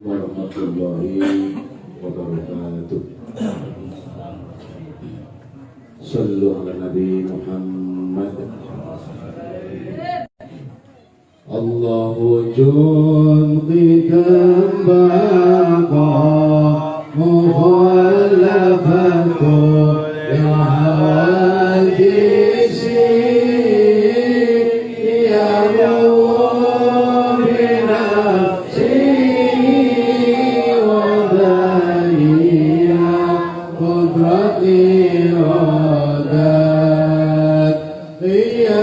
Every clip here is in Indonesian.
warahmatullahi wabarakatuh. Sallu ala Nabi Muhammad. Allahu jundikan baqa mukhallafatu ya hadisi ya Allah binafsi wa daiya qudrati radat ya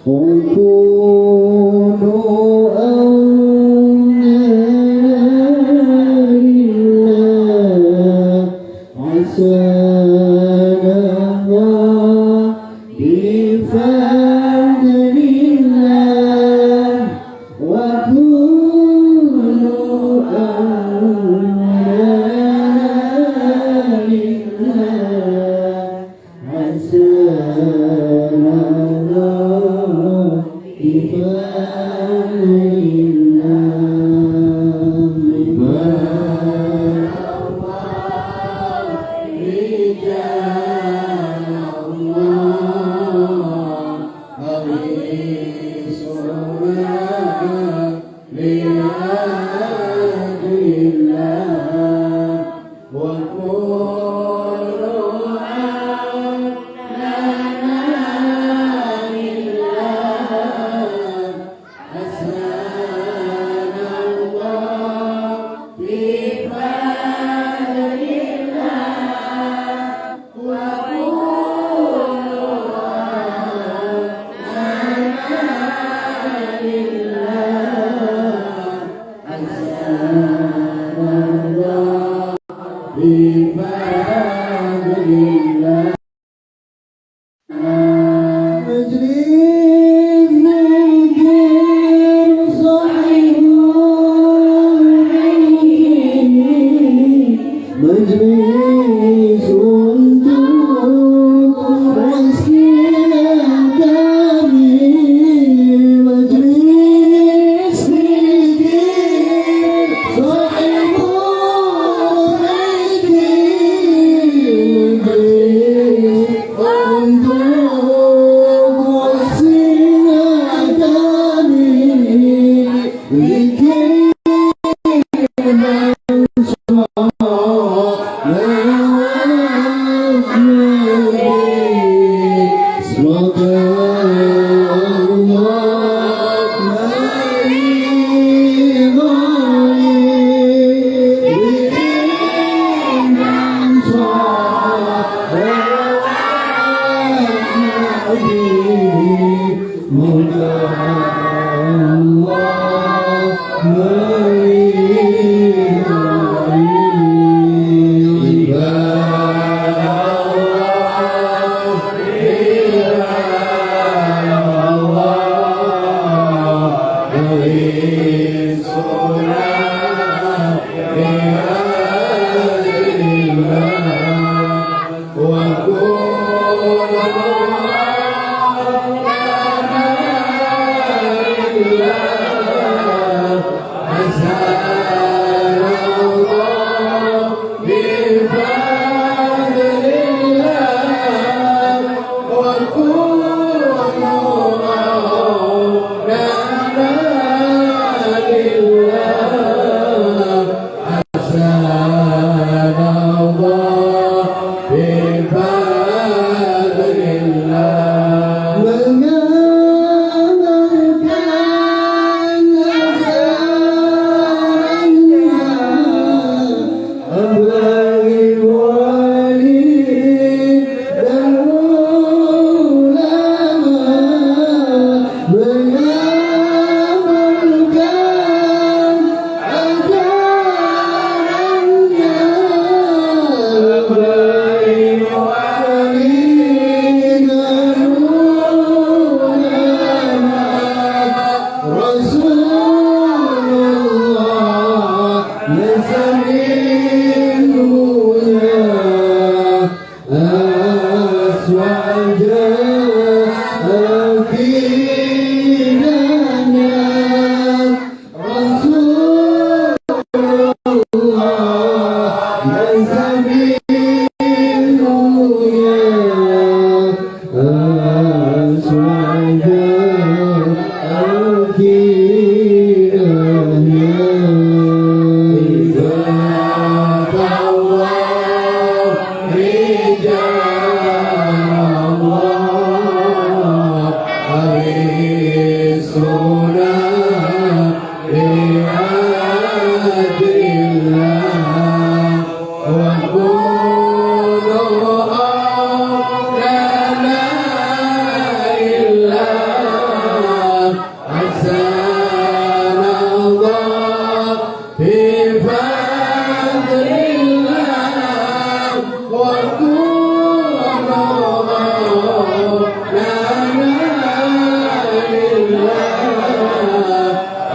وكونوا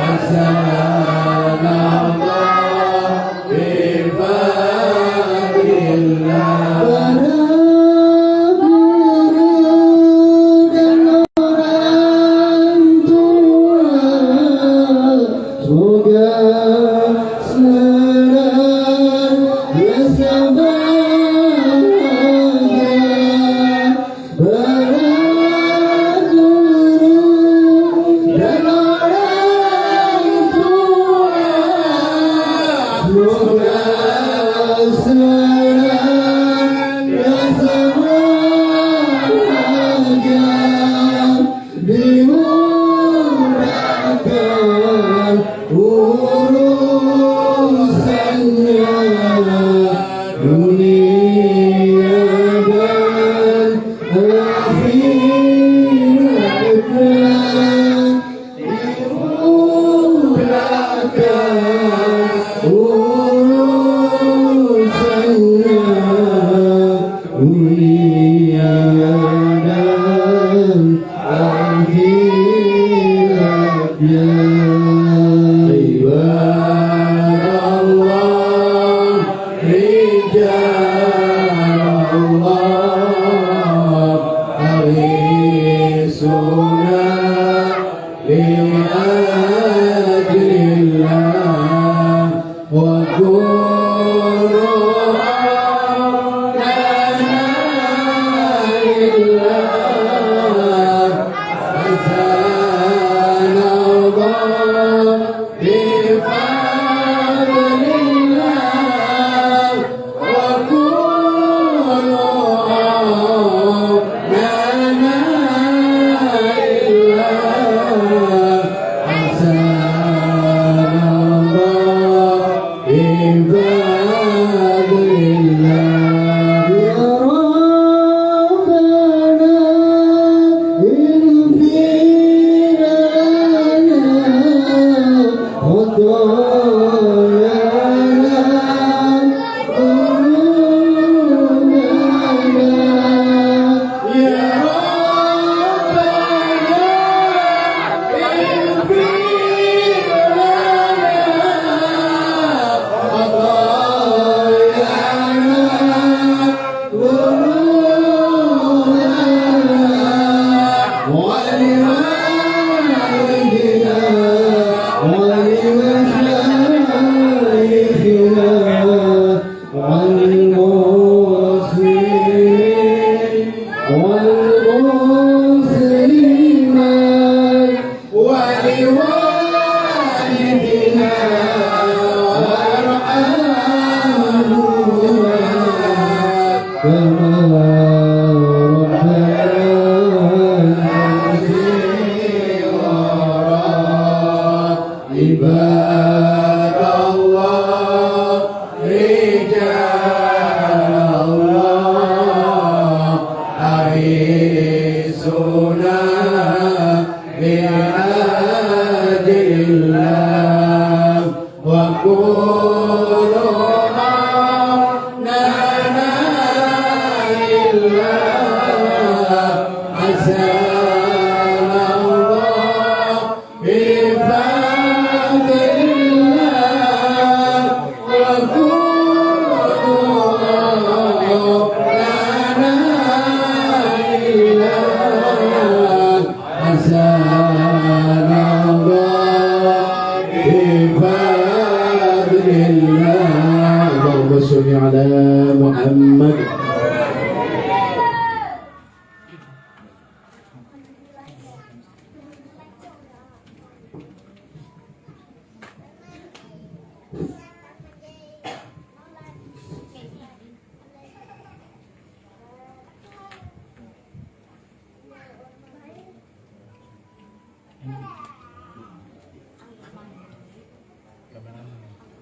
Azza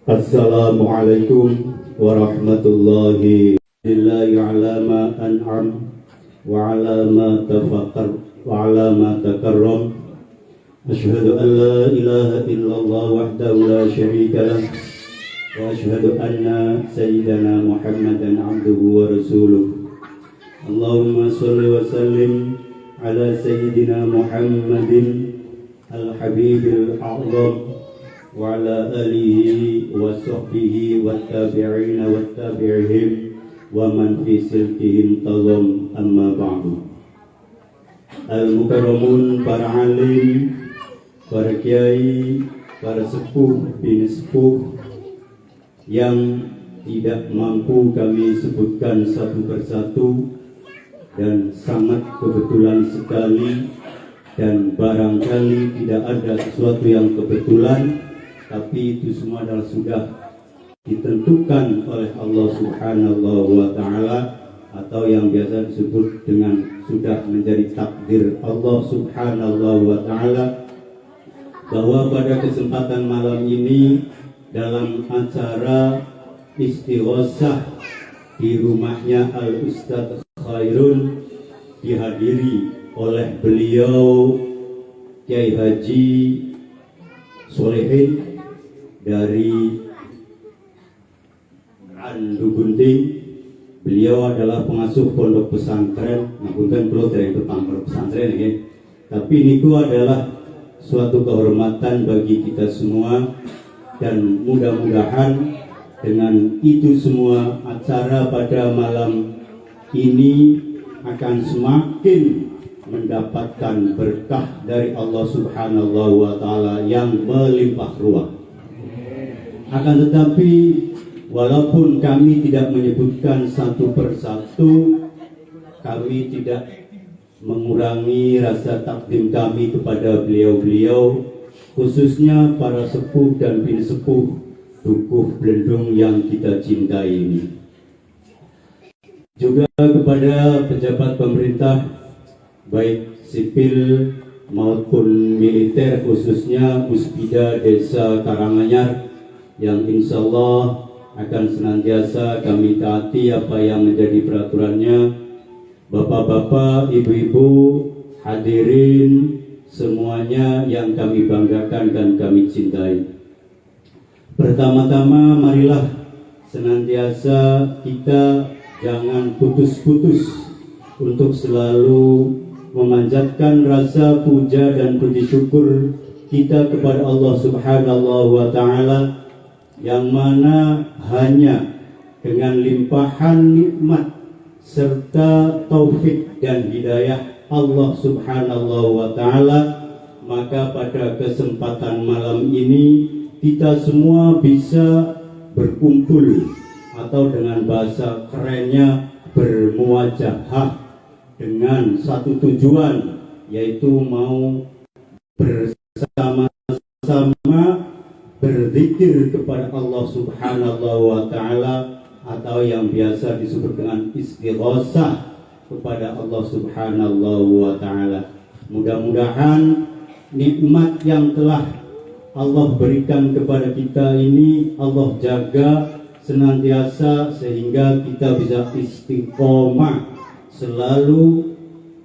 Assalamualaikum warahmatullahi lillahi ala ma an'am wa ala ma tafakar wa ala ma takarram. Ashhadu an la ilaha illallah wahdahu la syarika lah wa ashhadu anna sayyidana Muhammadan abduhu wa rasuluh. Allahumma salli wa sallim ala sayyidina Muhammadin al-habibil a'zam وعلى آله وصحبه والتابعين والتابعين ومن في سلكهم تلهم أما بعد. Al-Mukarramun, para alim, para kiai, para sepuh, bini sepuh yang tidak mampu kami sebutkan satu persatu dan sangat kebetulan sekali, dan barangkali tidak ada sesuatu yang kebetulan, tapi itu semua adalah sudah ditentukan oleh Allah Subhanahu wa Ta'ala, atau yang biasa disebut dengan sudah menjadi takdir Allah Subhanahu wa Ta'ala, bahwa pada kesempatan malam ini dalam acara istighosah di rumahnya Al-Ustadz Khairun dihadiri oleh beliau Kiai Haji Solehin dari Randu Gunting. Beliau adalah pengasuh pondok pesantren, ngapunten kula dari pondok pesantren ya. Tapi niku adalah suatu kehormatan bagi kita semua, dan mudah-mudahan dengan itu semua acara pada malam ini akan semakin mendapatkan berkah dari Allah Subhanahu wa Ta'ala yang melimpah ruah. Akan tetapi walaupun kami tidak menyebutkan satu persatu, kami tidak mengurangi rasa takdim kami kepada beliau-beliau, khususnya para sepuh dan bini sepuh Dukuh Blendung yang kita cintai ini. Juga kepada pejabat pemerintah, baik sipil maupun militer, khususnya Puspida Desa Karanganyar, yang insya Allah akan senantiasa kami taati apa yang menjadi peraturannya. Bapak-bapak, ibu-ibu, hadirin semuanya yang kami banggakan dan kami cintai. Pertama-tama marilah senantiasa kita jangan putus-putus untuk selalu memanjatkan rasa puja dan puji syukur kita kepada Allah Subhanahu wa Ta'ala, yang mana hanya dengan limpahan nikmat serta taufik dan hidayah Allah Subhanahu wa Ta'ala, maka pada kesempatan malam ini kita semua bisa berkumpul, atau dengan bahasa kerennya bermuwajahah, dengan satu tujuan, yaitu mau bersama-sama berzikir kepada Allah Subhanahu wa Ta'ala, atau yang biasa disebut dengan istighosah kepada Allah Subhanahu wa Ta'ala. Mudah-mudahan nikmat yang telah Allah berikan kepada kita ini Allah jaga senantiasa, sehingga kita bisa istiqomah, selalu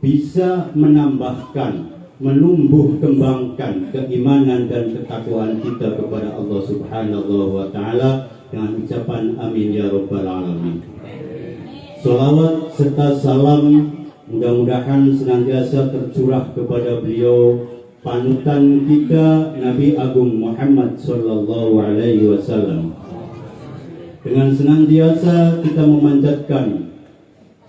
bisa menambahkan, menumbuh kembangkan keimanan dan ketakwaan kita kepada Allah Subhanahu wa Ta'ala, dengan ucapan amin ya rabbal alamin. Sholawat serta salam mudah-mudahan senantiasa tercurah kepada beliau, panutan kita, Nabi Agung Muhammad sallallahu alaihi wasallam. Dengan senantiasa kita memanjatkan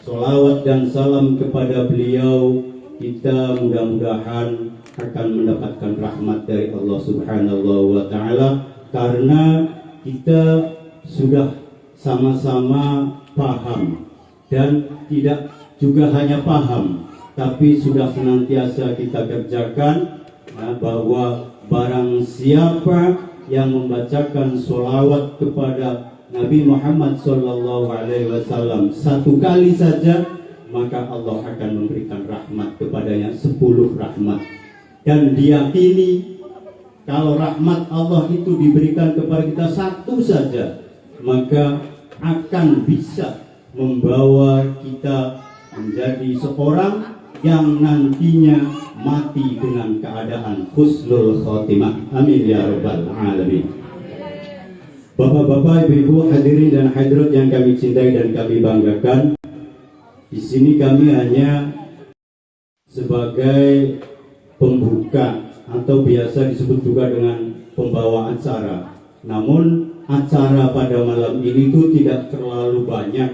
sholawat dan salam kepada beliau, kita mudah-mudahan akan mendapatkan rahmat dari Allah Subhanahu wa Ta'ala, karena kita sudah sama-sama paham, dan tidak juga hanya paham, tapi sudah senantiasa kita kerjakan, bahwa barang siapa yang membacakan sholawat kepada Nabi Muhammad sallallahu alaihi wasallam satu kali saja, maka Allah akan memberikan rahmat kepadanya 10 rahmat. Dan diyakini kalau rahmat Allah itu diberikan kepada kita satu saja, maka akan bisa membawa kita menjadi seorang yang nantinya mati dengan keadaan husnul khotimah. Amin ya rabbal alamin. Bapak-bapak, ibu-ibu, hadirin dan hadirat yang kami cintai dan kami banggakan, di sini kami hanya sebagai pembuka, atau biasa disebut juga dengan pembawa acara. Namun acara pada malam ini itu tidak terlalu banyak,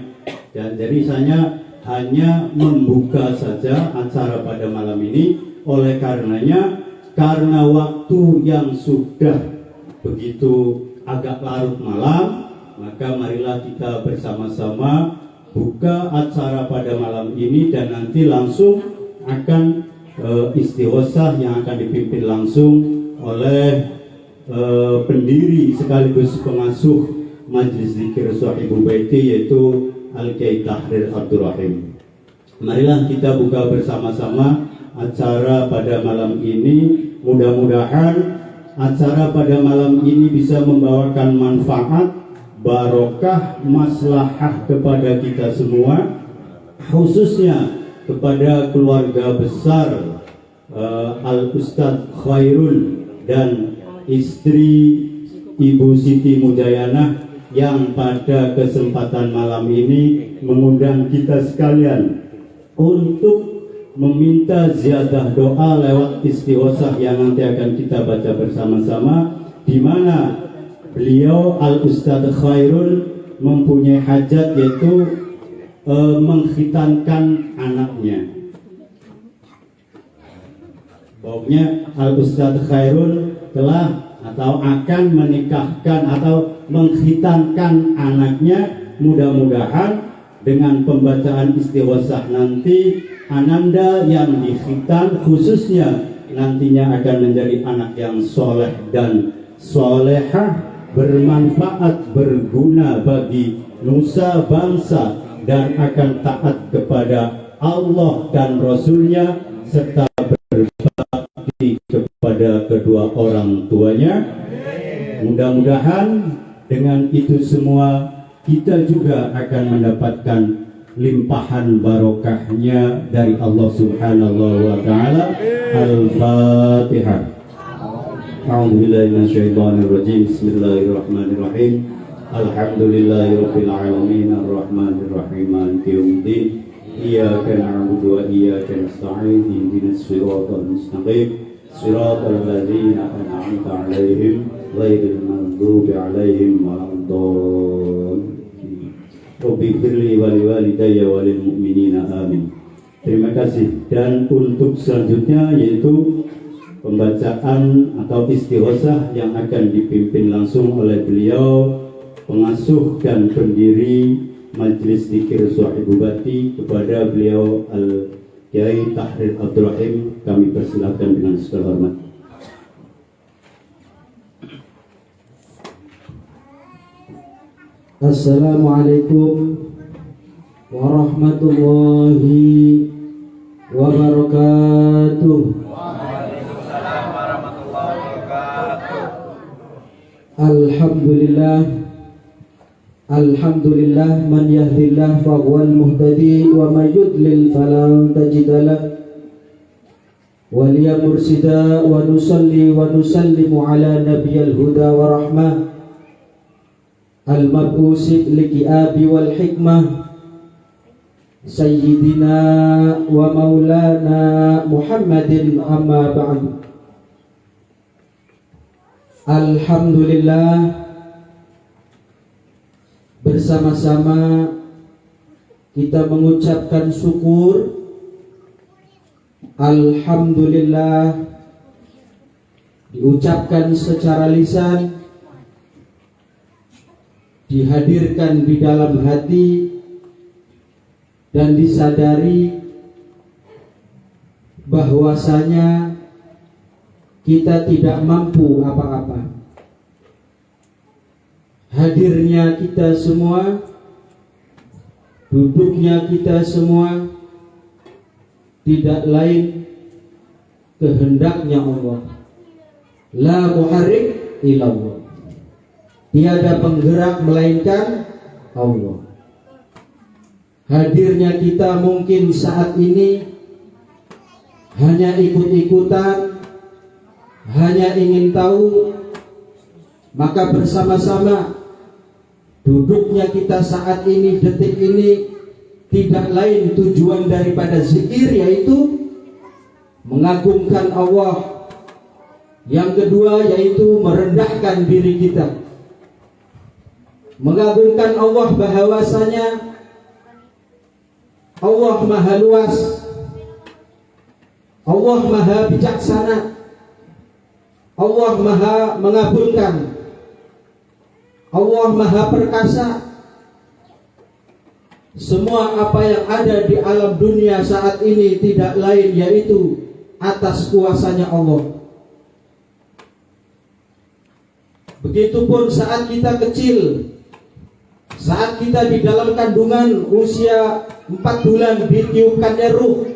dan jadi saya hanya membuka saja acara pada malam ini. Oleh karenanya, karena waktu yang sudah begitu agak larut malam, maka marilah kita bersama-sama buka acara pada malam ini, dan nanti langsung akan istighosah yang akan dipimpin langsung oleh pendiri sekaligus pengasuh Majelis Zikir Shahibul Baiti, yaitu Al-Kiai Tahrir Abdul Rahim. Marilah kita buka bersama-sama acara pada malam ini. Mudah-mudahan acara pada malam ini bisa membawakan manfaat, barokah, maslahah kepada kita semua, khususnya kepada keluarga besar Al-Ustadz Khairul dan istri Ibu Siti Mudayana yang pada kesempatan malam ini mengundang kita sekalian untuk meminta ziyadah doa lewat istighosah yang nanti akan kita baca bersama-sama, di mana beliau Al-Ustadz Khairul mempunyai hajat, yaitu mengkhitankan anaknya. Pokoknya Al-Ustadz Khairul telah atau akan menikahkan atau mengkhitankan anaknya. Mudah-mudahan dengan pembacaan istighosah nanti ananda yang dikhitan khususnya nantinya akan menjadi anak yang soleh dan solehah, bermanfaat, berguna bagi nusa bangsa, dan akan taat kepada Allah dan Rasulnya, serta berbakti kepada kedua orang tuanya. Mudah-mudahan dengan itu semua kita juga akan mendapatkan limpahan barokahnya dari Allah Subhanahu wa taala. Al-Fatihah. A'udzubillahi minasyaitonir rajim. Bismillahirrahmanirrahim. Alhamdulillahirabbil alamin arrahmanir rahim maliki yaumiddin. Iyyaka na'budu wa iyyaka nasta'in. Ihdinas siratal mustaqim. Siratal ladzina an'amta 'alaihim ghairil maghdubi 'alaihim waladdallin. Rabbi firli wali walidayya walil mu'minina amin. Terima kasih. Dan untuk selanjutnya yaitu pembacaan atau istighosah yang akan dipimpin langsung oleh beliau pengasuh dan pendiri Majelis Zikir Shahibul Baiti. Kepada beliau Al-Kiai Tahrir Abdul Rahim kami persilakan dengan segala hormat. Assalamualaikum warahmatullahi wabarakatuh. Waalaikumsalam warahmatullahi wabarakatuh. Alhamdulillah man yahdillah fahuwal muhtadi wa man yudlil falan tajida lahu waliya mursida. Wa nusalli wa nusallimu ala nabiyil huda wa rahmah al-mab'usi liki'abi wal hikmah sayyidina wa maulana Muhammadin, amma ba'du. Alhamdulillah, bersama-sama kita mengucapkan syukur. Alhamdulillah diucapkan secara lisan, dihadirkan di dalam hati, dan disadari bahwasanya kita tidak mampu apa-apa. Hadirnya kita semua, duduknya kita semua tidak lain kehendaknya Allah. La muharrik illallah. Tiada penggerak melainkan Allah. Hadirnya kita mungkin saat ini hanya ikut-ikutan, hanya ingin tahu, maka bersama-sama duduknya kita saat ini, detik ini, tidak lain tujuan daripada zikir, yaitu mengagungkan Allah, Yang kedua yaitu merendahkan diri kita, mengagungkan Allah bahwasanya Allah Maha Luas, Allah Maha Bijaksana, Allah Maha Mengabulkan, Allah Maha Perkasa. Semua apa yang ada di alam dunia saat ini tidak lain yaitu atas kuasanya Allah. Begitupun saat kita kecil, saat kita di dalam kandungan usia 4 bulan ditiupkannya ruh,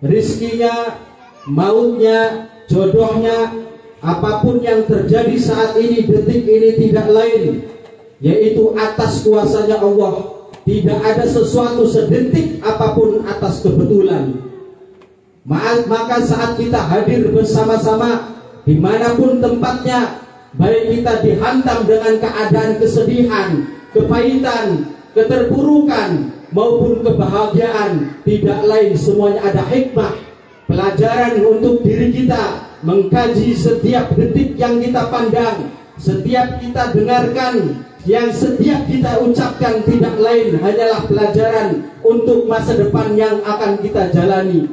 rizkinya, mautnya, jodohnya, apapun yang terjadi saat ini, detik ini tidak lain yaitu atas kuasanya Allah. Tidak ada sesuatu sedetik apapun atas kebetulan. Maka saat kita hadir bersama-sama dimanapun tempatnya, baik kita dihantam dengan keadaan kesedihan, kepahitan, keterpurukan maupun kebahagiaan, tidak lain semuanya ada hikmah, pelajaran untuk diri kita, mengkaji setiap detik yang kita pandang, setiap kita dengarkan, yang setiap kita ucapkan tidak lain hanyalah pelajaran untuk masa depan yang akan kita jalani.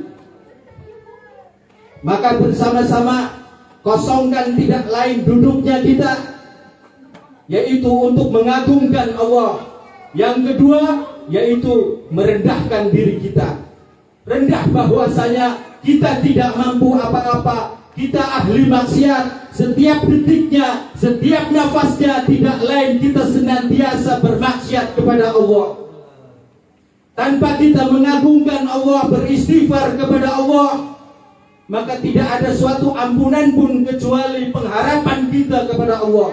Maka bersama-sama kosongkan tidak lain duduknya kita, yaitu untuk mengagungkan Allah. Yang kedua yaitu merendahkan diri kita, rendah bahwasanya kita tidak mampu apa-apa, kita ahli maksiat. Setiap detiknya, setiap nafasnya tidak lain kita senantiasa bermaksiat kepada Allah. Tanpa kita mengagungkan Allah, beristighfar kepada Allah, maka tidak ada suatu ampunan pun kecuali pengharapan kita kepada Allah.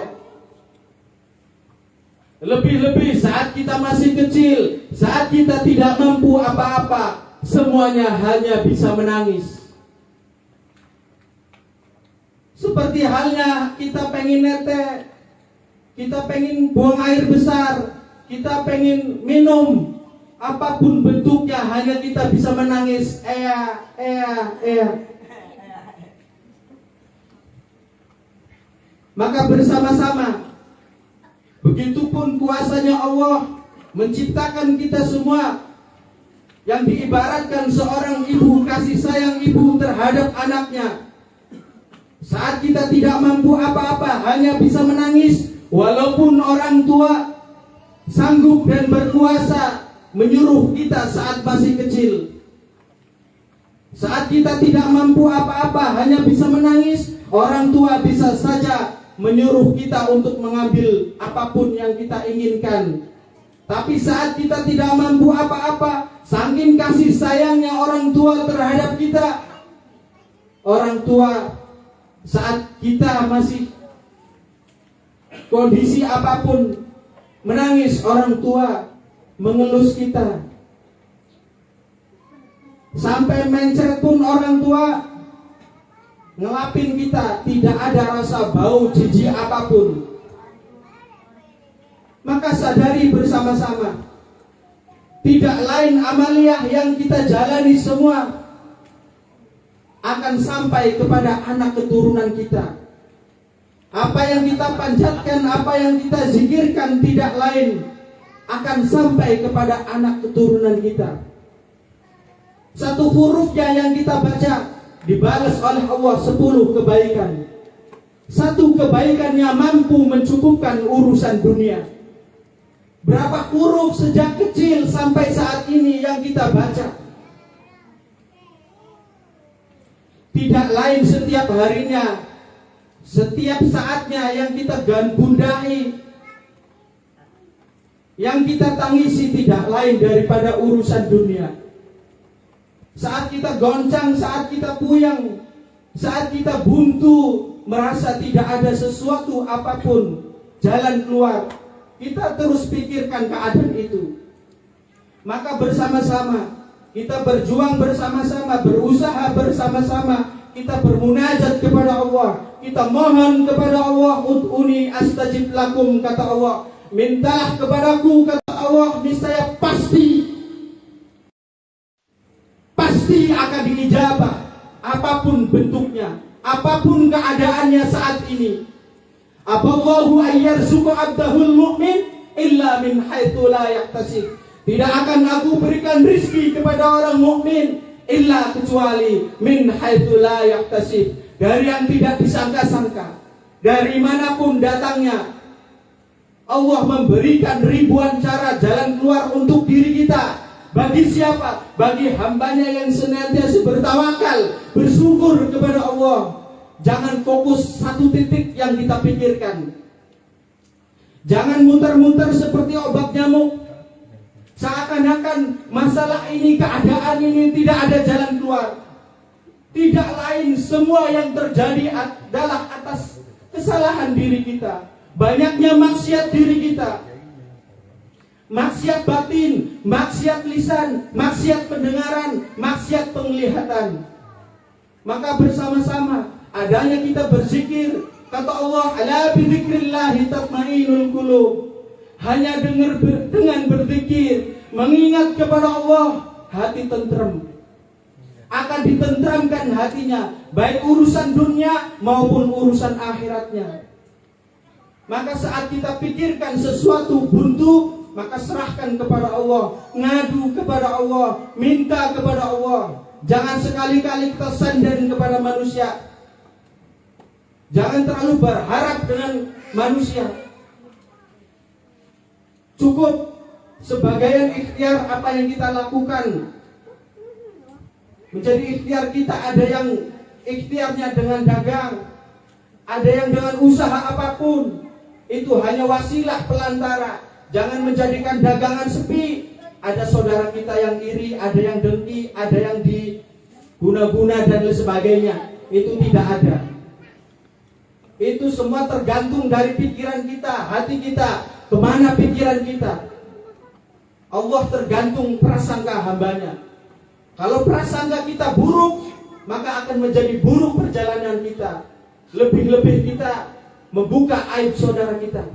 Lebih-lebih saat kita masih kecil, saat kita tidak mampu apa-apa, semuanya hanya bisa menangis. Seperti halnya kita pengen netek, kita pengen buang air besar, kita pengen minum, apapun bentuknya hanya kita bisa menangis, Maka bersama-sama, begitupun kuasanya Allah menciptakan kita semua, yang diibaratkan seorang ibu kasih sayang ibu terhadap anaknya. Saat kita tidak mampu apa-apa, hanya bisa menangis, walaupun orang tua sanggup dan berkuasa menyuruh kita saat masih kecil. Saat kita tidak mampu apa-apa, hanya bisa menangis, orang tua bisa saja menyuruh kita untuk mengambil apapun yang kita inginkan. Tapi saat kita tidak mampu apa-apa, saking kasih sayangnya orang tua terhadap kita, orang tua saat kita masih kondisi apapun menangis, orang tua mengelus kita. Sampai mencret pun orang tua ngelapin kita, tidak ada rasa bau jijik apapun. Maka sadari bersama-sama, tidak lain amaliyah yang kita jalani semua akan sampai kepada anak keturunan kita. Apa yang kita panjatkan, apa yang kita zikirkan tidak lain akan sampai kepada anak keturunan kita. Satu hurufnya yang kita baca dibalas oleh Allah 10 kebaikan. Satu kebaikannya mampu mencukupkan urusan dunia. Berapa huruf sejak kecil sampai saat ini yang kita baca? Tidak lain setiap harinya, setiap saatnya yang kita gundahi, yang kita tangisi tidak lain daripada urusan dunia. Saat kita goncang, saat kita puyang, saat kita buntu, merasa tidak ada sesuatu apapun jalan keluar, kita terus pikirkan keadaan itu. Maka bersama-sama kita berjuang bersama-sama, berusaha bersama-sama, kita bermunajat kepada Allah, kita mohon kepada Allah, ud'uni astajib lakum, kata Allah, mintalah kepadaku, kata Allah, niscaya pasti akan diijabah, apapun bentuknya, apapun keadaannya saat ini. Aballahu ayyarzuqu abdahul mu'min illa min haitsu la yahtasib. Tidak akan aku berikan rizki kepada orang mukmin illa kecuali min haitsu la yahtasib, dari yang tidak disangka-sangka. Dari manapun datangnya, Allah memberikan ribuan cara jalan keluar untuk diri kita. Bagi siapa? Bagi hambanya yang senantiasa bertawakal, bersyukur kepada Allah. Jangan fokus satu titik yang kita pikirkan. Jangan muter-muter seperti obat nyamuk. Seakan-akan masalah ini, keadaan ini tidak ada jalan keluar. Tidak lain, semua yang terjadi adalah atas kesalahan diri kita. Banyaknya maksiat diri kita. Maksiat batin, maksiat lisan, maksiat pendengaran, maksiat penglihatan. Maka bersama-sama adanya kita berzikir. Kata Allah, ala bidzikrillahi tatma'innul qulub. Hanya dengan berzikir, mengingat kepada Allah, hati tentrem. Akan ditentramkan hatinya, baik urusan dunia maupun urusan akhiratnya. Maka saat kita pikirkan sesuatu buntu, maka serahkan kepada Allah, ngadu kepada Allah, minta kepada Allah. Jangan sekali-kali kita sandar kepada manusia. Jangan terlalu berharap dengan manusia. Cukup sebagian ikhtiar apa yang kita lakukan. Menjadi ikhtiar kita, ada yang ikhtiarnya dengan dagang, ada yang dengan usaha apapun. Itu hanya wasilah pelantara. Jangan menjadikan dagangan sepi. Ada saudara kita yang iri, ada yang dengki, ada yang diguna-guna dan lain sebagainya. Itu tidak ada. Itu semua tergantung dari pikiran kita, hati kita, kemana pikiran kita. Allah tergantung prasangka hambanya. Kalau prasangka kita buruk, maka akan menjadi buruk perjalanan kita. Lebih-lebih kita membuka aib saudara kita.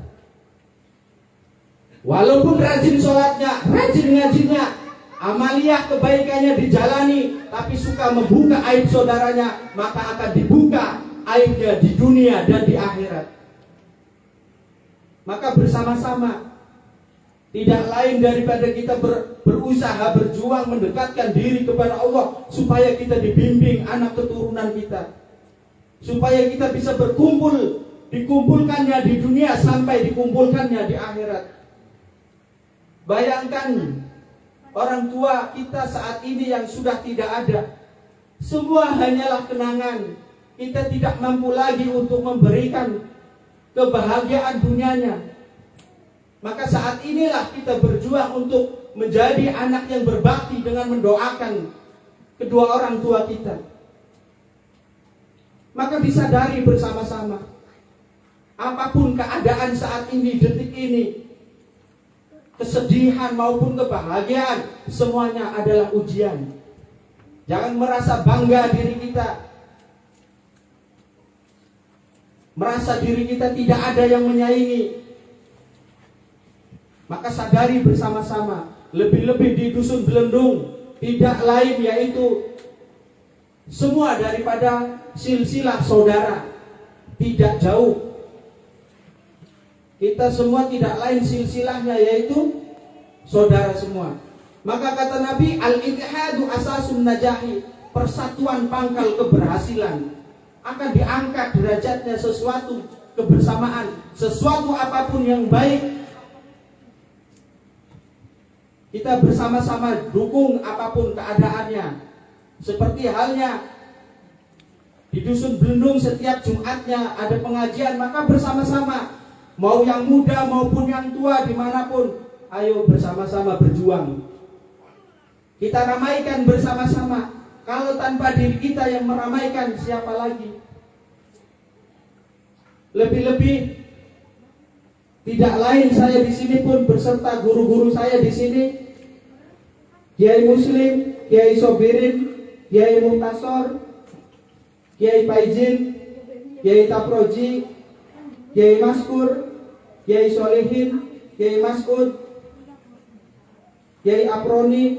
Walaupun rajin sholatnya, rajin ngajinya, amaliyah kebaikannya dijalani, tapi suka membuka aib saudaranya, maka akan dibuka aibnya di dunia dan di akhirat. Maka bersama-sama, tidak lain daripada kita berusaha, berjuang mendekatkan diri kepada Allah, supaya kita dibimbing anak keturunan kita, supaya kita bisa berkumpul, dikumpulkannya di dunia sampai dikumpulkannya di akhirat. Bayangkan orang tua kita saat ini yang sudah tidak ada. Semua hanyalah kenangan. Kita tidak mampu lagi untuk memberikan kebahagiaan dunianya. Maka saat inilah kita berjuang untuk menjadi anak yang berbakti dengan mendoakan kedua orang tua kita. Maka disadari bersama-sama, apapun keadaan saat ini, detik ini, kesedihan maupun kebahagiaan, semuanya adalah ujian. Jangan merasa bangga diri kita, merasa diri kita tidak ada yang menyaingi. Maka sadari bersama-sama, lebih-lebih di dusun Belendung tidak lain yaitu semua daripada silsilah saudara, tidak jauh. Kita semua tidak lain silsilahnya yaitu saudara semua. Maka kata Nabi, al-ittihadu asasun najahi, persatuan pangkal keberhasilan. Akan diangkat derajatnya sesuatu kebersamaan, sesuatu apapun yang baik. Kita bersama-sama dukung apapun keadaannya. Seperti halnya di dusun Belendung setiap Jumatnya ada pengajian, maka bersama-sama, mau yang muda maupun yang tua dimanapun, ayo bersama-sama berjuang. Kita ramaikan bersama-sama. Kalau tanpa diri kita yang meramaikan, siapa lagi? Lebih-lebih tidak lain saya di sini pun beserta guru-guru saya di sini, Kiai Muslim, Kiai Sobirin, Kiai Muhtasor, Kiai Paizin, Kiai Taproji, Kiai Maskur, Kiai Solehin, Kiai Maskud, Kiai Aproni,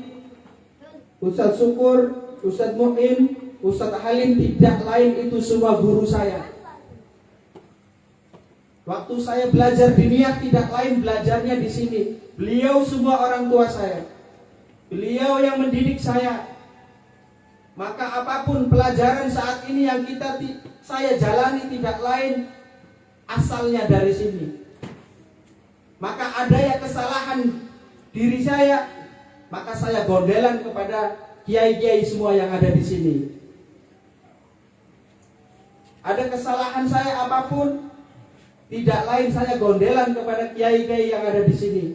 Ustadz Syukur, Ustadz Mu'in, Ustadz Halim tidak lain itu semua guru saya. Waktu saya belajar di Niat tidak lain belajarnya di sini. Beliau semua orang tua saya. Beliau yang mendidik saya. Maka apapun pelajaran saat ini yang saya jalani tidak lain asalnya dari sini. Maka ada ya kesalahan diri saya, maka saya gondelan kepada kiai-kiai semua yang ada di sini. Ada kesalahan saya apapun, tidak lain saya gondelan kepada kiai-kiai yang ada di sini.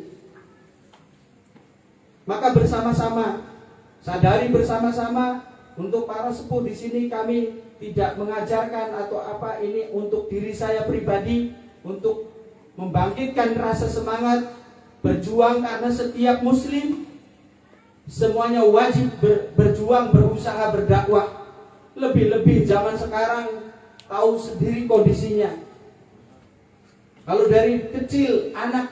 Maka bersama-sama, sadari bersama-sama, untuk para sepuh di sini kami tidak mengajarkan atau apa ini untuk diri saya pribadi, untuk membangkitkan rasa semangat berjuang, karena setiap muslim semuanya wajib berjuang, berusaha berdakwah. Lebih-lebih zaman sekarang tahu sendiri kondisinya. Kalau dari kecil anak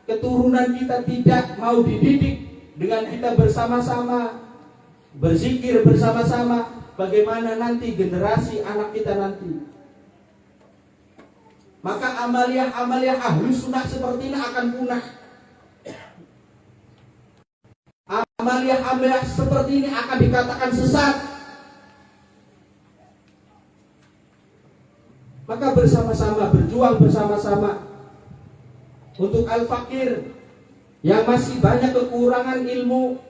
keturunan kita tidak mau dididik dengan kita bersama-sama berzikir bersama-sama, bagaimana nanti generasi anak kita nanti? Maka amaliah-amaliah ahli sunnah seperti ini akan punah. Amaliah-amaliah seperti ini akan dikatakan sesat. Maka bersama-sama, berjuang bersama-sama untuk al-fakir yang masih banyak kekurangan ilmu.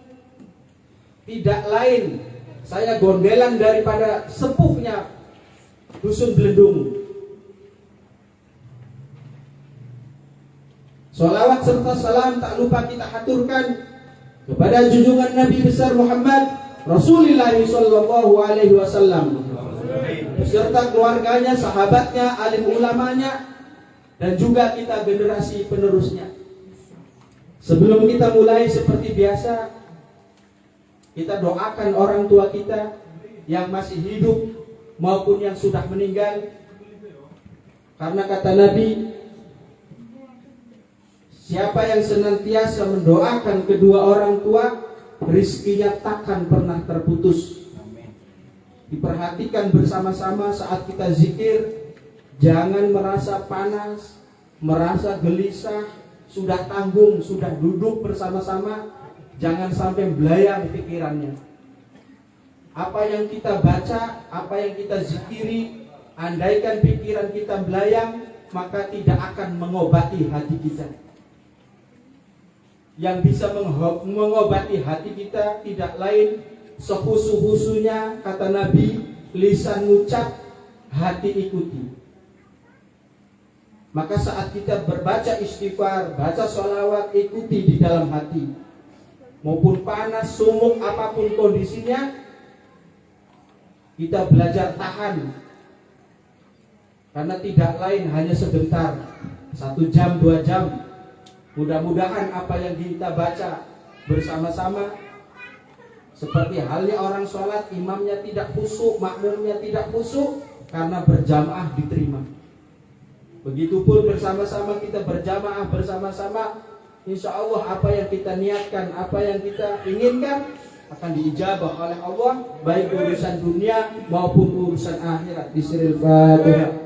Tidak lain saya gondelan daripada sepuhnya Dusun Belendung. Salawat serta salam tak lupa kita haturkan kepada junjungan Nabi besar Muhammad Rasulullah sallallahu alaihi wasallam beserta keluarganya, sahabatnya, alim ulamanya, dan juga kita generasi penerusnya. Sebelum kita mulai seperti biasa, kita doakan orang tua kita yang masih hidup maupun yang sudah meninggal. Karena kata Nabi, siapa yang senantiasa mendoakan kedua orang tua, rizkinya takkan pernah terputus. Diperhatikan bersama-sama saat kita zikir, jangan merasa panas, merasa gelisah, sudah tanggung, sudah duduk bersama-sama, jangan sampai belayang pikirannya. Apa yang kita baca, apa yang kita zikiri, andaikan pikiran kita belayang, maka tidak akan mengobati hati kita. Yang bisa mengobati hati kita tidak lain sehusu-husunya, kata Nabi, lisan ngucap, hati ikuti. Maka saat kita berbaca istighfar, baca sholawat, ikuti di dalam hati. Maupun panas, sumuk, apapun kondisinya, kita belajar tahan. Karena tidak lain hanya sebentar, 1 jam, 2 jam. Mudah-mudahan apa yang kita baca bersama-sama, seperti halnya orang sholat, imamnya tidak khusyuk, makmumnya tidak khusyuk, karena berjamaah diterima. Begitupun bersama-sama kita berjamaah bersama-sama, insya Allah apa yang kita niatkan, apa yang kita inginkan akan diijabah oleh Allah, baik urusan dunia maupun urusan akhirat. Bismillahirrahmanirrahim. Fatihah.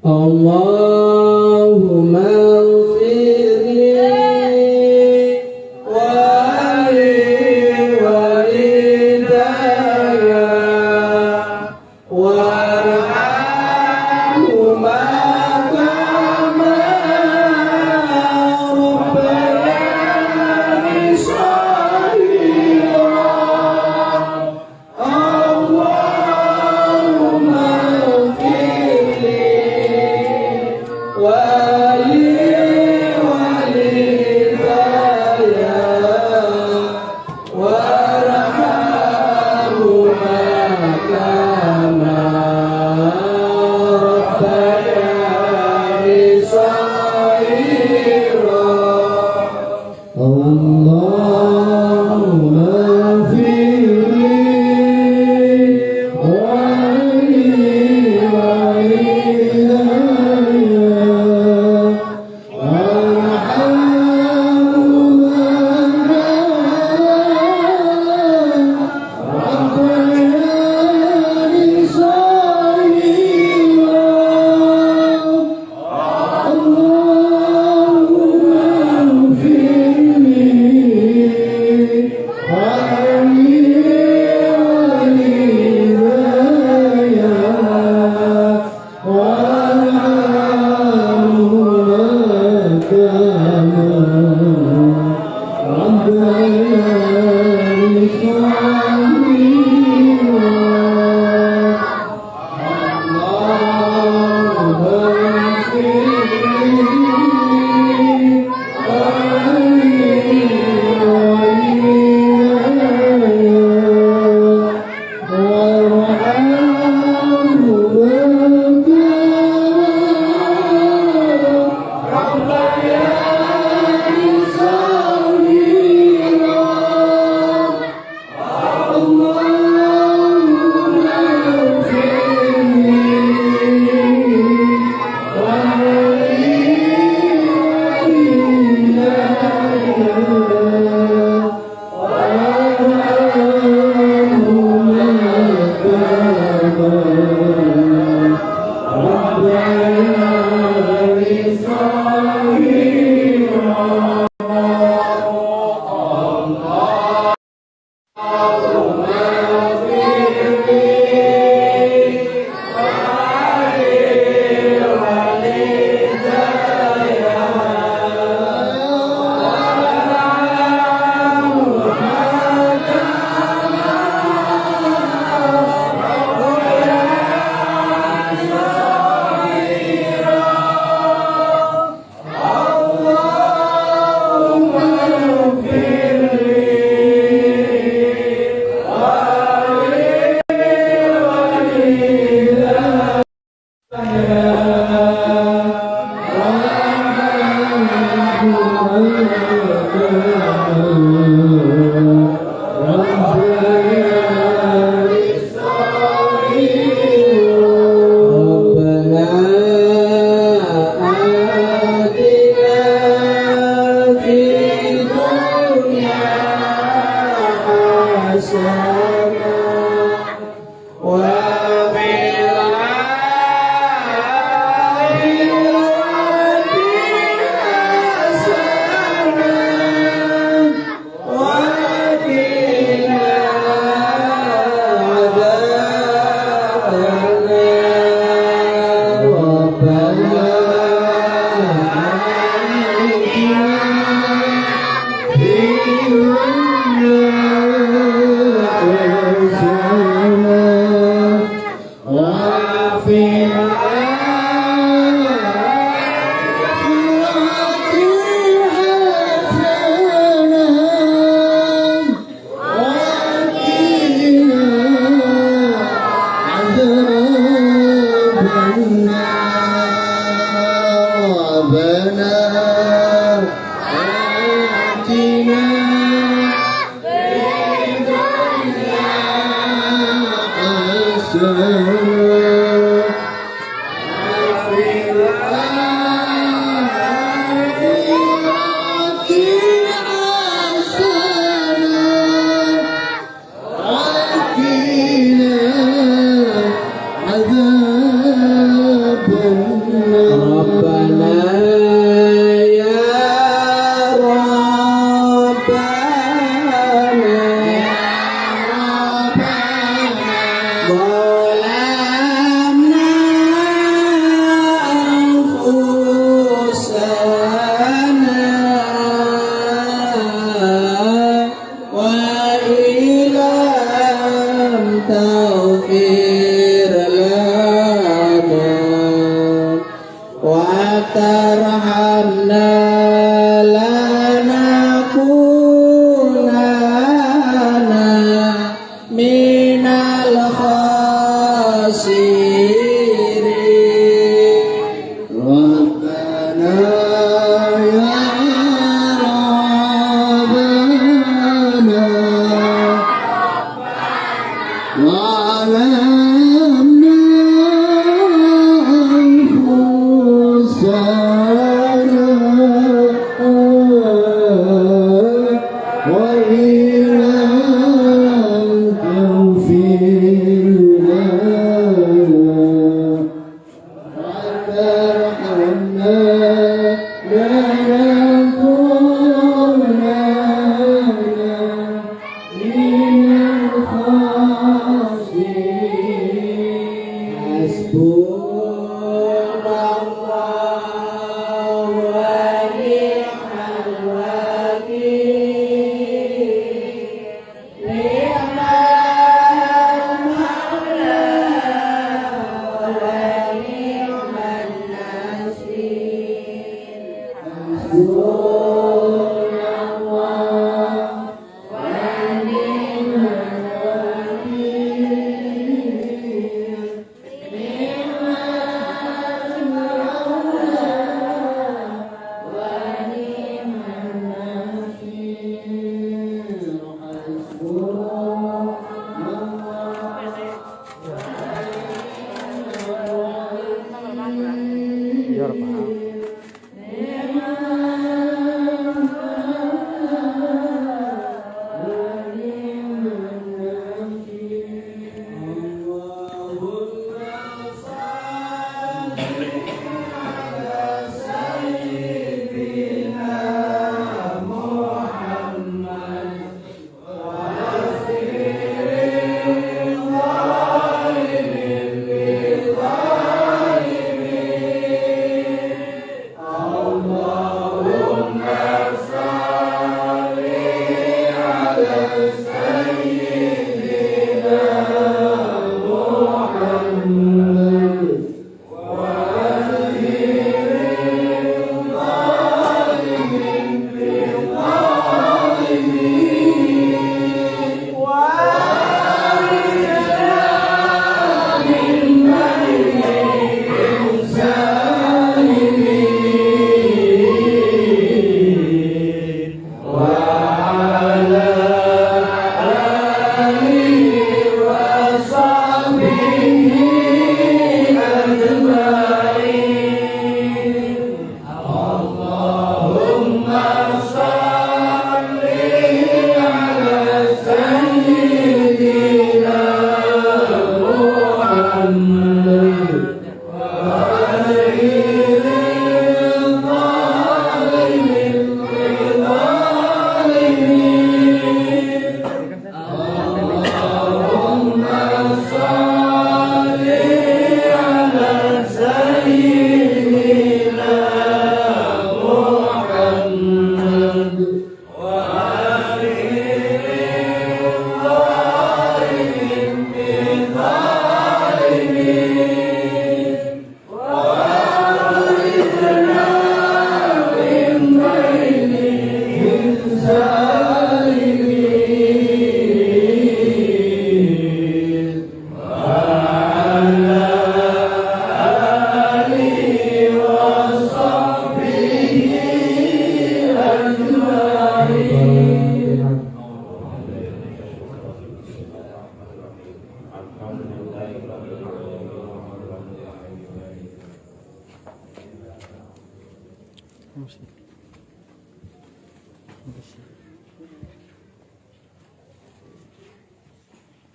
Allahumma ighfirli wali walidayya warhamhuma kama rabbayani shaghira. Allahumma ighfirli wali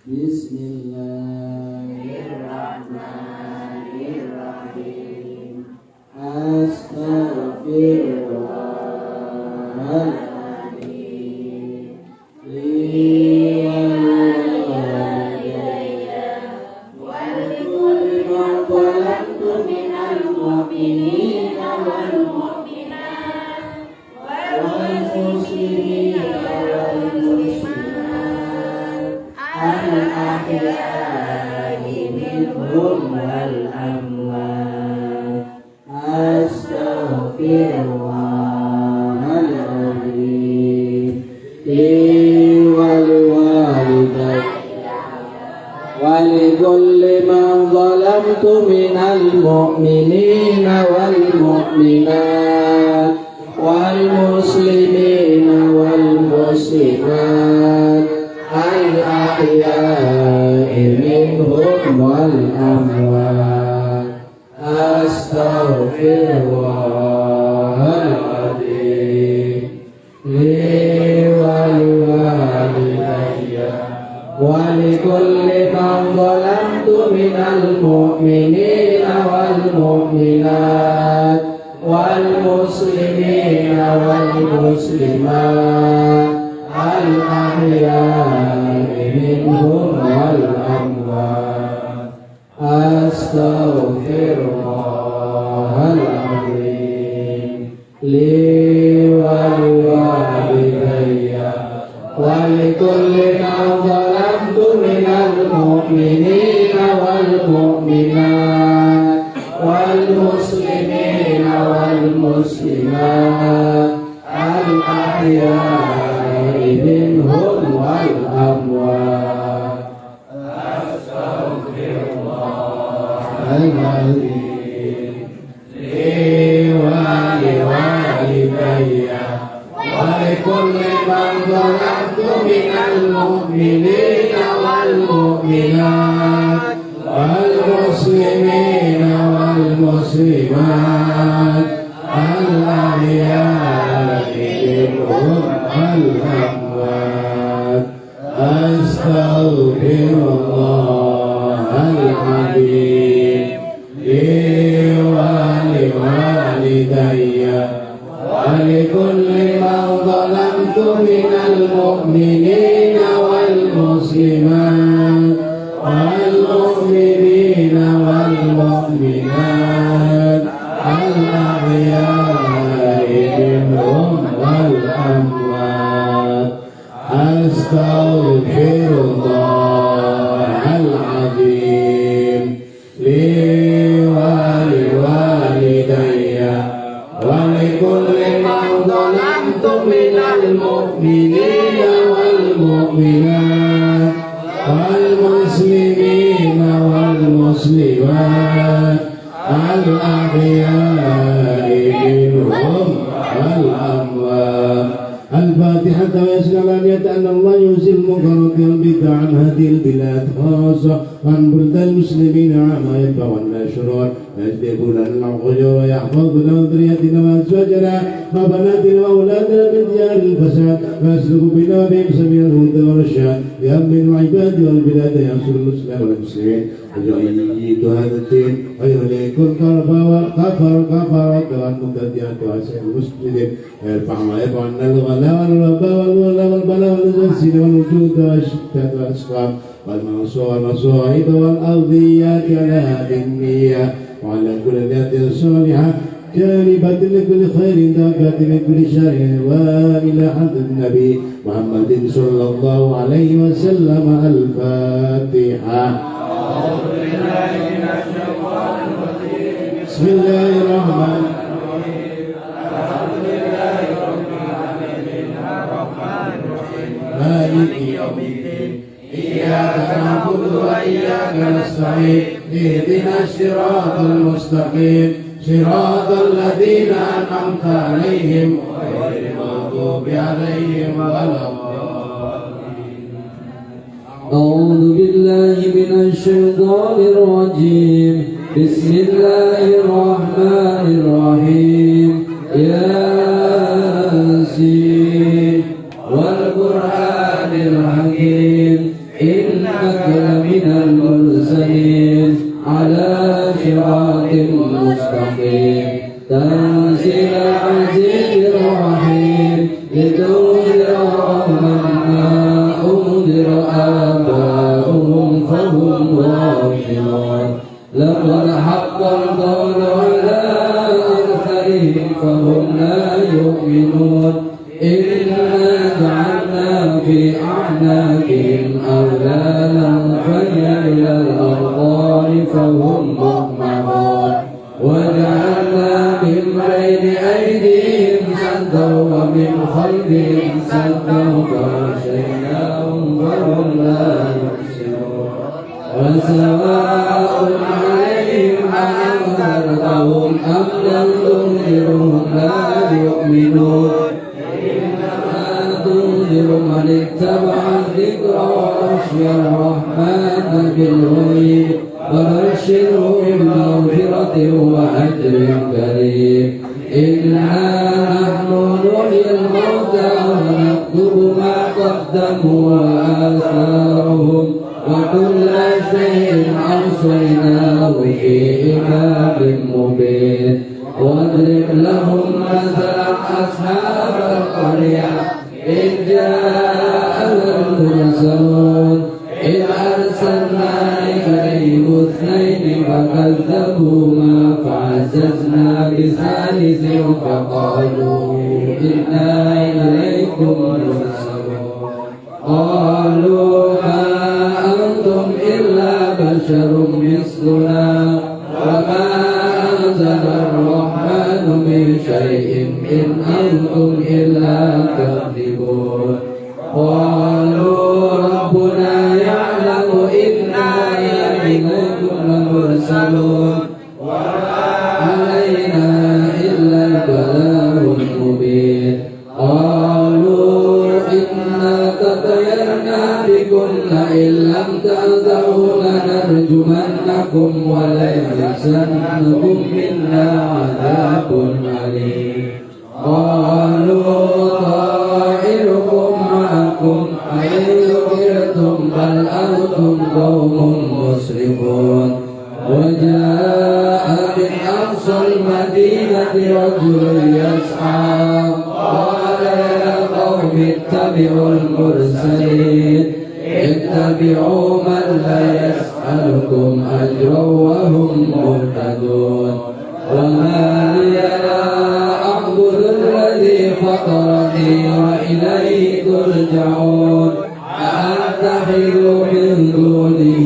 Bismillahirrahmanirrahim. Astaghfirullahaladzim. Li wal walidayya wal likulli man zalamtu minal mu'minina wal mu'minat wal muslimina wal muslimat al-ahya'i minhum wal amwat. Astaghfirullahaladzim. Li wal walidayya wa li kulli man zalamtu minal mu'minina wal mu'minat wal muslimina wal muslimat al-ahya'i minhum wal amwat. Astaghfirullahaladzim. Li wal walidayya wa li kulli man zalamtu minal mu'minina wal mu'minat wal muslimina wal muslimat al-ahya'i minhum wal amwat. Astaghfirullahaladzim. Li wal walidayya wa li kulli man zalamtu minal mu'minina wal mu'minat wal muslimina والمسلمات الأحياء منهم والأموات أستغفر الله العظيم لي ولوالدي ولكل من ظلمت من المؤمنين والمؤمنات والمسلمين والمسلمات الأحياء منهم والأموات أستغفر الله العظيم لي ولوالدي ولكل من ظلمت من المؤمنين والمسلمات والمؤمنين والمؤمنات الأحياء منهم والأموات أستغفر الله العظيم لي ولوالدي ولكل من ظلمت من المؤمنين والمؤمنات والمسلمين والمسلمات الأحياء منهم والأموات. الفاتحة. ويسأل أن يتأنى الله يزيل المنكرات والبدع عن هذه البلاد خاصة وعن بلدان المسلمين عما ينفعنا الشرور ويجلب لنا الخير ويحفظ لنا ذريتنا وأزواجنا وبناتنا وأولادنا من ديار الفساد ويسلك بنا وبهم سبيل الهدى والرشاد يأمن العباد والبلاد ينصر المسلمين والمسلمين ويؤيد هذا الدين ويهلك الكفرة والمبتدعة وأسائر المسلمين ويرفع ما يفعلنا الغلاء والوباء والبلاء والزلزال والوجود والشتات والأسقام والمصائب والأرضيات على هذه النية وعلى كل ذات صالحة جانبة لكل خير دابة لكل شر وإلى حد النبي محمد صلى الله عليه وسلم. الفاتحة. بسم الله الرحمن الرحيم. الحمد لله رب العالمين الرحمن الرحيم مالك يوم الدين إياك نعبد وإياك نستعين اهدنا الصراط المستقيم صراط الذين أنعمت عليهم غير المغضوب عليهم ولا الضالين. أعوذ بالله من الشيطان الرجيم. بسم الله الرحمن الرحيم. ياسين والقرآن الحكيم إنك لمن المرسلين على صراط مستقيم تنزيل العزيز الرحيم لتنذر قوما ما أنذر آباؤهم فهم غافلون. لقد حق القول على أكثرهم فهم لا يؤمنون. إنا جعلنا في أعناقهم أغلالا فهي إلى الأرض فهم مقمحون. وجعلنا من بين أيديهم سدا ومن خلفهم سدا فغشيناهم فهم لا يبصرون. وسواء عليهم أأنذرتهم أم لم تنذرهم لا يؤمنون. إنما تنذر من اتبع الذكر وخشي الرحمن بالغيب وبشره بمغفرة وأجر كريم. إنا نحن نحيي الموتى ونكتب ما قدموا وآثارهم وكل شيء أحصيناه في إمام مبين. واضرب لهم مثلا أصحاب القرية إذ جاءهم المرسلون إذ أرسلنا إليهم اثنين فكذبوهما فعززنا بثالث فقالوا إنا إليكم مرسلون. قالوا ما أنتم إلا بشر مثلنا وما أنزل الرحمن من إن أنتم إلا تكذبون قالوا ربنا يعلم إنا إليكم لمرسلون علينا إلا البلاغ المبين قالوا إنا تطيرنا بكم لئن لم تنتهوا لنرجمنكم وليمسنكم منا عذاب أليم قالوا طائركم معكم أئن ذكرتم بل أنتم قوم مسرفون وجاء من أقصى المدينة رجل يسعى قال يا قوم اتبعوا المرسلين اتبعوا من لا يسألكم أجرا وهم مهتدون وما لي لا أعبد الذي فطرني وإليه ترجعون أأتخذ من دونه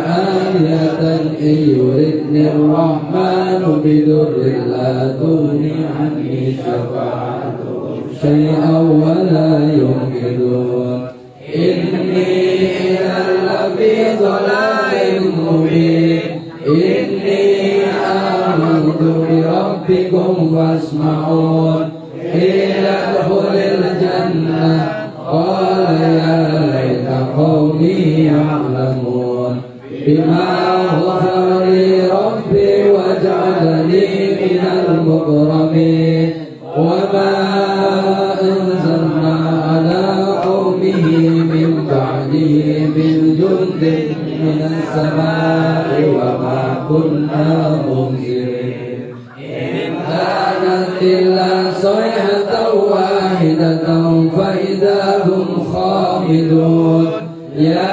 آلهة إن يردني الرحمن بضر لا تغني عني شفاعتهم شيئا ولا ينقذون إني إذا لفي ضلال مبين إني آمنت بربكم فاسمعون قيل ادخل الجنة قال يا ليت قومي يعلمون بما غفر لي ربي وجعلني من المكرمين وما أنزلنا على قومه من بعده من جند من السماء وما كنا منزلين إن كانت إلا صيحة واحدة فإذا هم خامدون يا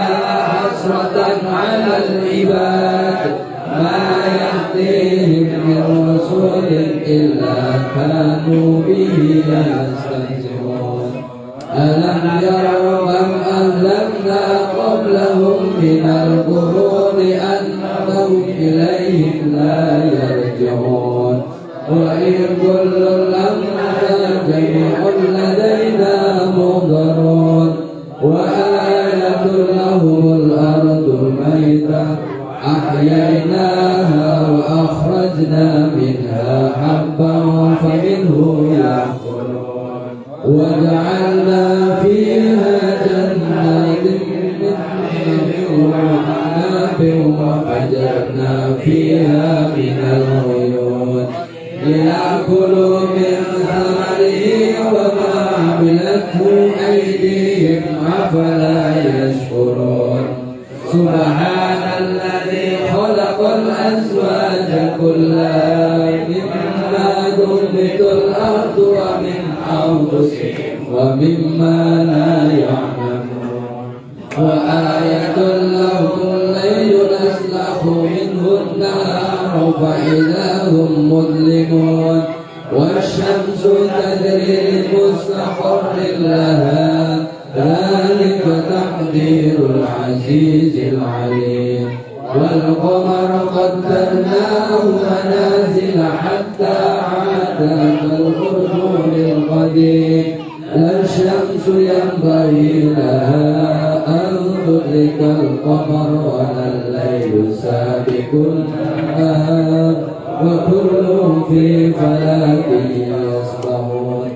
حسرة على العباد ما يأتيهم من رسول إلا كانوا به يستهزئون ألم يروا كم أهلكنا قبلهم من القرون أنهم إليهم لا يرجعون وإن كل لما جميع لدينا محضرون وآية لهم الأرض الميتة أحييناها وأخرجنا منها حبا فمنه يأكلون وجعلنا فيها جنات من وعناب وفجرنا فيها من العيون ليأكلوا من ثمره وما عملته أيديهم أفلا يشكرون سبحان الذي خلق الأزواج كلها مما تنبت الأرض ومن أنفسهم ومما لا يعلمون وآية لهم الليل نسلخ منه النهار فإذا هم مظلمون والشمس تجري لمستقر لها ذلك تقدير العزيز العليم والقمر قدرناه منازل حتى عاد كالقرون القديم لا الشمس ينبغي لها أن تدرك القمر ولا الليل سابق النهار وكل في فلك يسبحون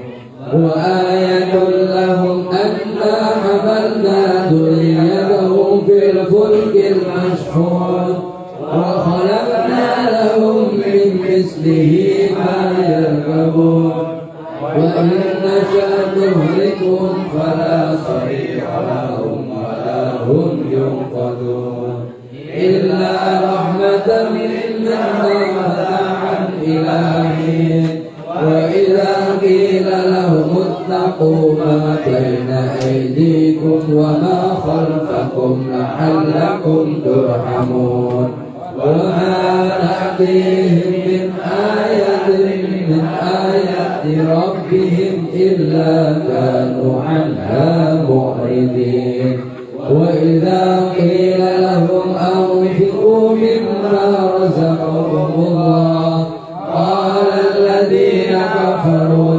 وآية لهم أنا حملنا ذريتهم في الفلك المشحون وخلقنا لهم من مثله ما يركبون وإن نشأ نهلكهم فلا صريخ لهم ولا هم ينقذون إلا رحمة منا ومتاعا إلى حين وإذا قيل لهم اتقوا ما بين أيديكم وما خلفكم لعلكم ترحمون وما تأتيهم من آية من آيات ربهم إلا كانوا عنها معرضين وإذا قيل لهم أنفقوا مما رزقهم الله قال الذين كفروا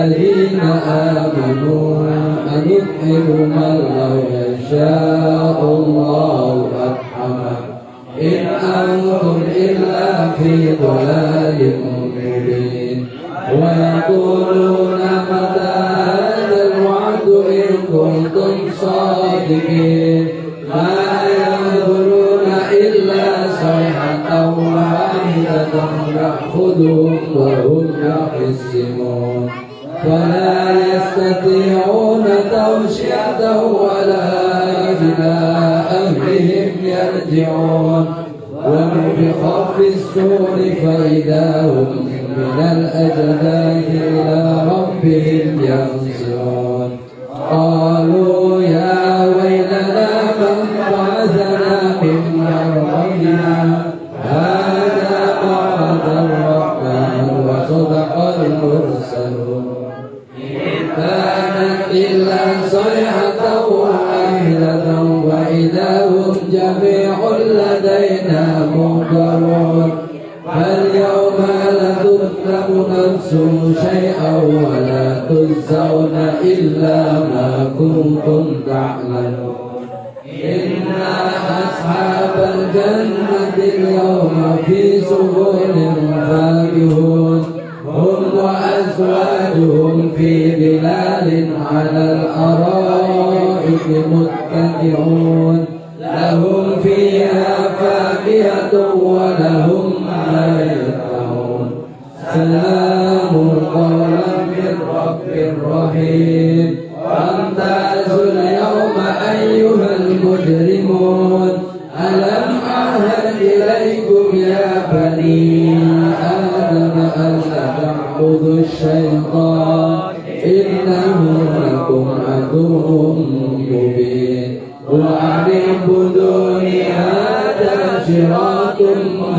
الذين آمنوا أنطعم من لو يشاء الله أطعمه إن أنتم إلا في ضلال مبين ويقولون متى هذا الوعد إن كنتم صادقين ما ينظرون إلا صيحة واحدة تأخذهم وهم يخصمون فلا يستطيعون توصية ولا إلى أهلهم يرجعون ونفخ في الصور فإذا هم من الأجداث إلى ربهم ينظرون قالوا يا ويلنا من بعثنا من مرقدنا هذا وعد الرحمن وصدق المرسلون إن كانت إلا صيحة واحدة وإذا هم جميع لدينا محضرون فاليوم لا تظلم نفس شيئا ولا تجزون إلا ما كنتم تعملون إن أصحاب الجنة اليوم في سبل فاكهون هم وأزواجهم في ظلال على الأرائك متكئون لهم فيها فاكهة ولهم ما يدعون سلام قولا من رب رحيم وامتازوا اليوم أيها المجرمون ألم أعهد إليكم يا بني آدم ألا تعبدوا الشيطان إنه لكم عدو مبين وأن اعبدوني هذا صراط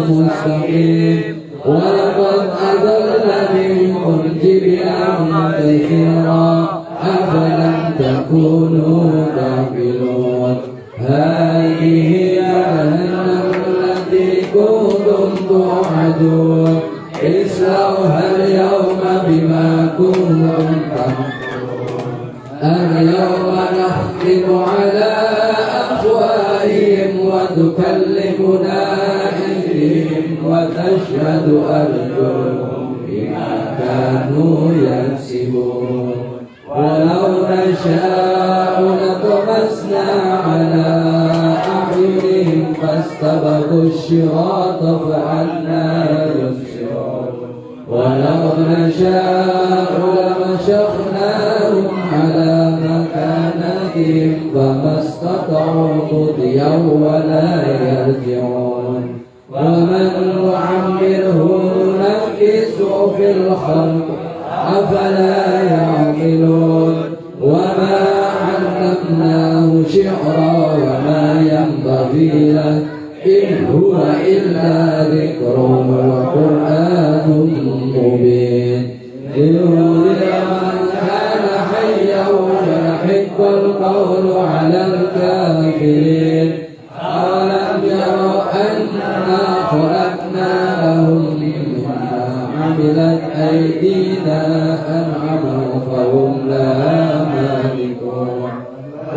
مستقيم ولقد أضل منكم جبلا كثيرا أفلم تكونوا تعقلون هذه جهنم التي كنتم توعدون اصلوها اليوم بما كنتم تكفرون اليوم نختم على أفواههم وتكلمنا أيديهم وتشهد أرجلهم بما كانوا يكسبون ولو نشاء لطمسنا على أعينهم فاستبقوا الصراط فأنى يبصرون ولو نشاء لمسخناهم على مكانتهم فما استطاعوا مضيا ولا يرجعون ومن نعمره ننكسه في الخلق أفلا يعقلون وما علمناه شعرا وما ينبغي له إن هو إلا ذكر وقرآن مبين لينذر من كان حيا ويحق القول على الكافرين أولم يروا أنا خلقنا لهم مما عملت أيدينا أنعما فهم لها مالكون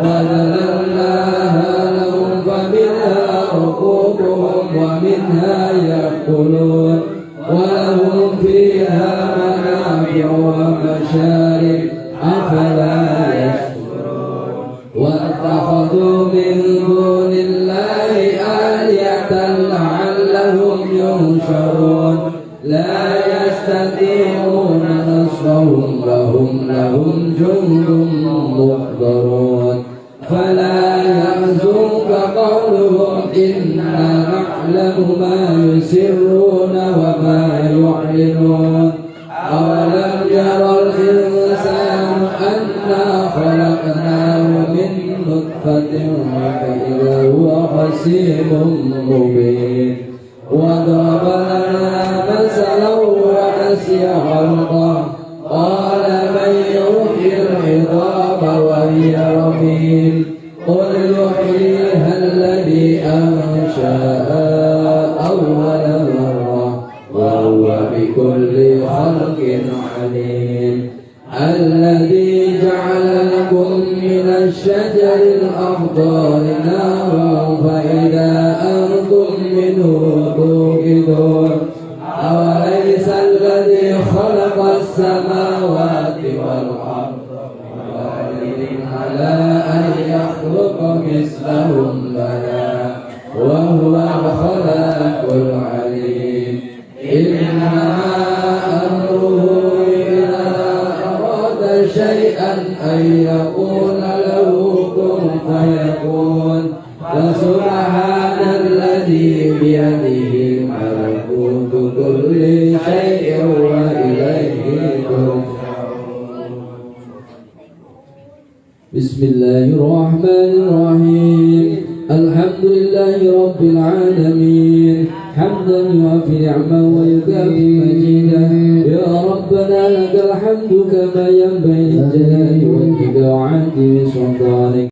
وذللناها لهم فمنها ركوبهم ومنها يأكلون ولهم فيها منافع ومشارب أفلا يشكرون واتخذوا من دون الله آلهة لعلهم ينشرون لا يستطيعون نصرهم وهم لهم جند محضرون فلا يحزنك قولهم إنا نعلم ما يسرون وما يعلنون أولم يرى الإنسان أنا خلقناه من نطفة فإذا هو خصيم مبين وضرب لنا مثلا ونسي خلقه قال من يحيي العظام وهي رميم قل يحييها الذي أنشأها أول مرة وهو بكل خلق عليم الذي جعل لكم من الشجر الأخضر نارا فإذا أنتم منه توقدون أوليس الذي خلق السماوات والأرض بقادر على أن يخلق مثلهم بلى وهو الخلاق العليم إنما أمره إذا أراد شيئا أن يقول له كن فيكون فسبحان الذي بيده ملكوت كل شيء وإليه ترجعون. بسم الله الرحمن الرحيم الحمد لله رب العالمين حمدا يوافي نعمه ويكافئ مجيدا يا ربنا لك الحمد كما ينبغي للجلال والإكرام وعظيم سلطانك